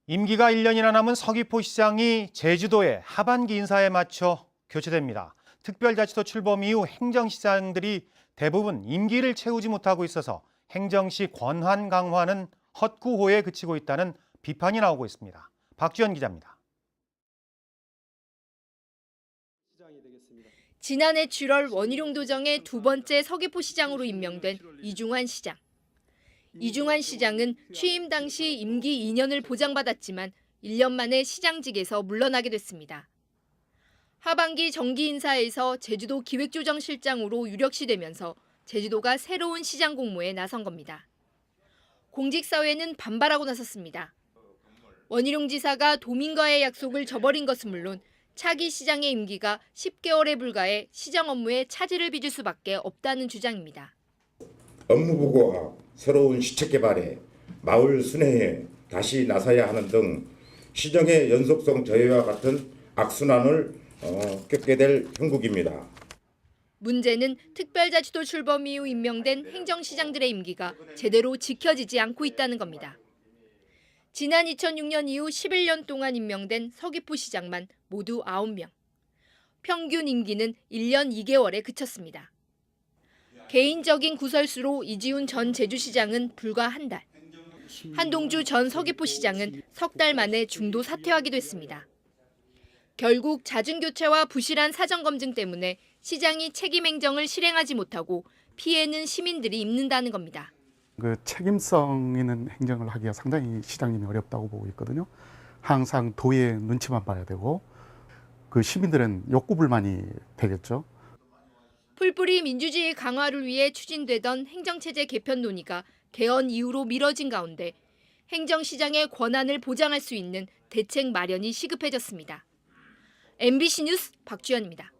임기가 1년이나 남은 서귀포시장이 제주도의 하반기 인사에 맞춰 교체됩니다. 특별자치도 출범 이후 행정시장들이 대부분 임기를 채우지 못하고 있어서 행정시 권한 강화는 헛구호에 그치고 있다는 비판이 나오고 있습니다. 박주연 기자입니다. 지난해 7월 원희룡 도정의 두 번째 서귀포시장으로 임명된 이중환 시장. 이중환 시장은 취임 당시 임기 2년을 보장받았지만 1년 만에 시장직에서 물러나게 됐습니다. 하반기 정기 인사에서 제주도 기획조정실장으로 유력시되면서 제주도가 새로운 시장 공모에 나선 겁니다. 공직사회는 반발하고 나섰습니다. 원희룡 지사가 도민과의 약속을 저버린 것은 물론 차기 시장의 임기가 10개월에 불과해 시정 업무에 차질을 빚을 수밖에 없다는 주장입니다. 업무보고와 새로운 시책 개발에 마을 순회에 다시 나서야 하는 등 시정의 연속성 저해와 같은 악순환을 겪게 될 형국입니다. 문제는 특별자치도 출범 이후 임명된 행정시장들의 임기가 제대로 지켜지지 않고 있다는 겁니다. 지난 2006년 이후 11년 동안 임명된 서귀포시장만 모두 9명. 평균 임기는 1년 2개월에 그쳤습니다. 개인적인 구설수로 이지훈 전 제주시장은 불과 한 달, 한동주 전 서귀포시장은 석 달 만에 중도 사퇴하기도 했습니다. 결국 잦은 교체와 부실한 사전검증 때문에 시장이 책임 행정을 실행하지 못하고 피해는 시민들이 입는다는 겁니다. 그 책임성 있는 행정을 하기가 상당히 시장님이 어렵다고 보고 있거든요. 항상 도의 눈치만 봐야 되고 그 시민들은 욕구 불만이 되겠죠. 풀뿌리 민주주의 강화를 위해 추진되던 행정체제 개편 논의가 개헌 이후로 미뤄진 가운데 행정시장의 권한을 보장할 수 있는 대책 마련이 시급해졌습니다. MBC 뉴스 박주연입니다.